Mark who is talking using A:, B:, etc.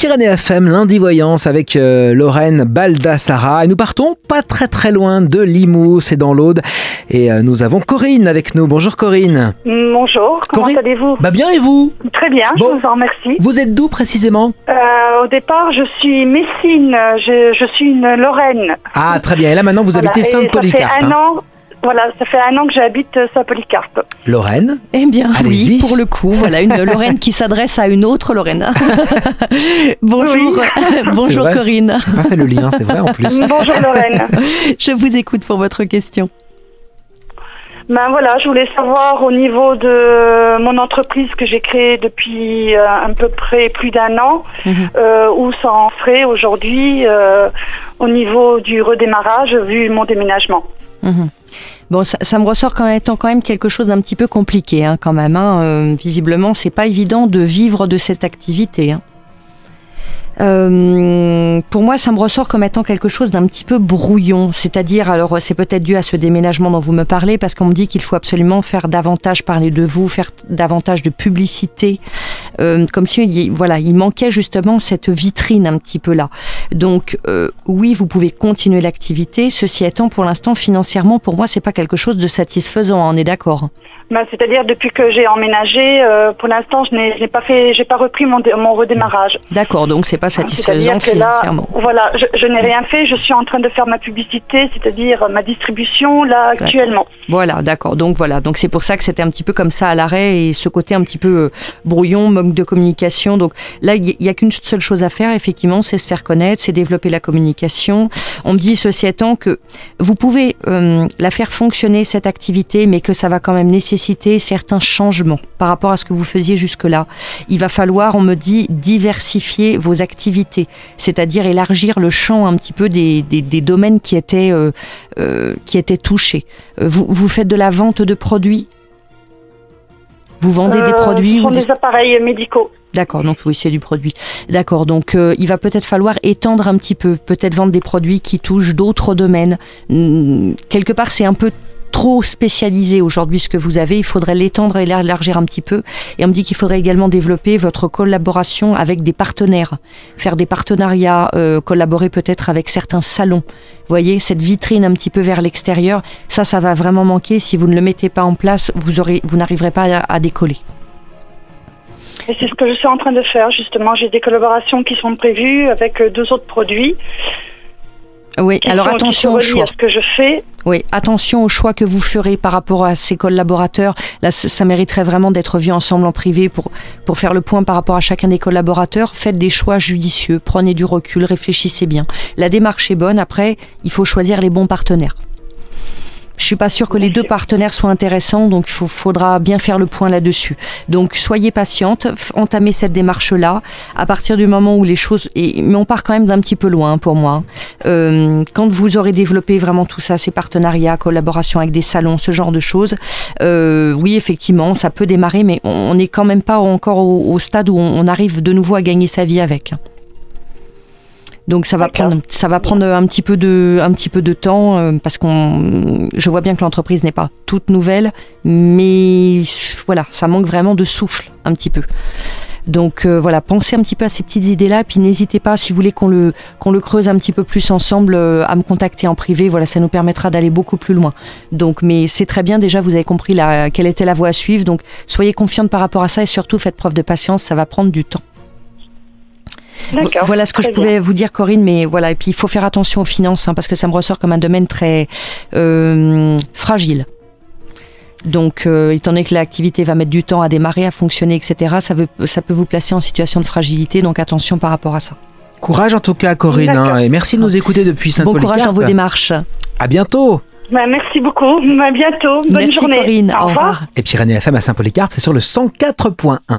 A: Pyrénées FM, lundi voyance avec Lorraine Baldassara. Et nous partons pas très loin de Limoux, c'est dans l'Aude. Et nous avons Corinne avec nous. Bonjour Corinne.
B: Bonjour, comment allez-vous?
A: Bien et vous?
B: Très bien, je vous en remercie.
A: Vous êtes d'où précisément?
B: Au départ, je suis messine, je suis une Lorraine.
A: Ah très bien, et là maintenant vous habitez Saint-Polycarpe.
B: Ça fait un an. Voilà, ça fait un an que j'habite Saint-Polycarpe.
A: Lorraine?
C: Eh bien, oui, pour le coup, voilà, une Lorraine qui s'adresse à une autre Lorraine. Bonjour, bonjour Corinne.
A: J'ai pas fait le lien, c'est vrai en plus.
B: Bonjour Lorraine.
C: Je vous écoute pour votre question.
B: Ben voilà, je voulais savoir au niveau de mon entreprise que j'ai créée depuis à peu près plus d'un an, où ça en serait aujourd'hui au niveau du redémarrage vu mon déménagement.
C: Bon, ça me ressort comme étant quand même quelque chose d'un petit peu compliqué, hein, quand même. Visiblement, c'est pas évident de vivre de cette activité. Pour moi, ça me ressort comme étant quelque chose d'un petit peu brouillon. C'est-à-dire, alors c'est peut-être dû à ce déménagement dont vous me parlez, parce qu'on me dit qu'il faut absolument faire davantage parler de vous, faire davantage de publicité, comme si voilà, il manquait justement cette vitrine un petit peu là. Donc oui, vous pouvez continuer l'activité. Ceci étant, pour l'instant, financièrement, pour moi, c'est pas quelque chose de satisfaisant. On est d'accord?
B: C'est-à-dire depuis que j'ai emménagé, pour l'instant, j'ai pas repris mon redémarrage.
C: D'accord, donc c'est pas satisfaisant financièrement.
B: Voilà, je n'ai rien fait. Je suis en train de faire ma publicité, c'est-à-dire ma distribution là actuellement.
C: Voilà, d'accord. Donc voilà, donc c'est pour ça que c'était un petit peu comme ça à l'arrêt et ce côté un petit peu brouillon, manque de communication. Donc là, il y a qu'une seule chose à faire, effectivement, c'est se faire connaître, c'est développer la communication. On me dit, ceci étant, que vous pouvez la faire fonctionner cette activité, mais que ça va quand même nécessiter certains changements par rapport à ce que vous faisiez jusque-là. Il va falloir, on me dit, diversifier vos activités, c'est-à-dire élargir le champ un petit peu des domaines qui étaient touchés. Vous faites de la vente de produits? Vous vendez des produits?
B: Ce sont des appareils médicaux.
C: D'accord, donc oui, c'est du produit. D'accord, donc il va peut-être falloir étendre un petit peu, peut-être vendre des produits qui touchent d'autres domaines. Quelque part, c'est un peu trop spécialisé aujourd'hui ce que vous avez, il faudrait l'étendre et l'élargir un petit peu. Et on me dit qu'il faudrait également développer votre collaboration avec des partenaires, faire des partenariats, collaborer peut-être avec certains salons. Vous voyez, cette vitrine un petit peu vers l'extérieur, ça va vraiment manquer. Si vous ne le mettez pas en place, vous n'arriverez pas à décoller.
B: Et c'est ce que je suis en train de faire, justement. J'ai des collaborations qui sont prévues avec 2 autres produits.
C: Oui, alors attention au choix.
B: À ce que je fais.
C: Oui, attention au choix que vous ferez par rapport à ces collaborateurs. Là, ça mériterait vraiment d'être vu ensemble en privé pour faire le point par rapport à chacun des collaborateurs. Faites des choix judicieux, prenez du recul, réfléchissez bien. La démarche est bonne, après, il faut choisir les bons partenaires. Je suis pas sûre que les 2 partenaires soient intéressants, donc il faudra bien faire le point là-dessus. Donc soyez patiente, entamez cette démarche-là. À partir du moment où les choses... mais on part quand même d'un petit peu loin pour moi. Quand vous aurez développé vraiment tout ça, ces partenariats, collaboration avec des salons, ce genre de choses, oui, effectivement, ça peut démarrer, mais on n'est quand même pas encore au stade où on arrive de nouveau à gagner sa vie avec. Donc ça va prendre un petit peu de temps parce je vois bien que l'entreprise n'est pas toute nouvelle, mais voilà, ça manque vraiment de souffle un petit peu. Donc voilà, pensez un petit peu à ces petites idées-là, puis n'hésitez pas, si vous voulez qu'on le creuse un petit peu plus ensemble, à me contacter en privé. Voilà, ça nous permettra d'aller beaucoup plus loin. Donc, mais c'est très bien, déjà vous avez compris quelle était la voie à suivre. Donc soyez confiante par rapport à ça et surtout faites preuve de patience, ça va prendre du temps. Voilà ce que je pouvais vous dire, Corinne, mais voilà, et puis il faut faire attention aux finances, parce que ça me ressort comme un domaine très fragile. Donc, étant donné que l'activité va mettre du temps à démarrer, à fonctionner, etc., ça peut vous placer en situation de fragilité, donc attention par rapport à ça.
A: Courage en tout cas, Corinne, et merci de nous écouter depuis Saint-Polycarpe.
C: Bon courage dans vos démarches.
A: À bientôt.
B: Merci beaucoup, à bientôt, bonne journée.
C: Merci Corinne, au revoir.
A: Et Pyrénées FM à Saint-Polycarpe, c'est sur le 104.1.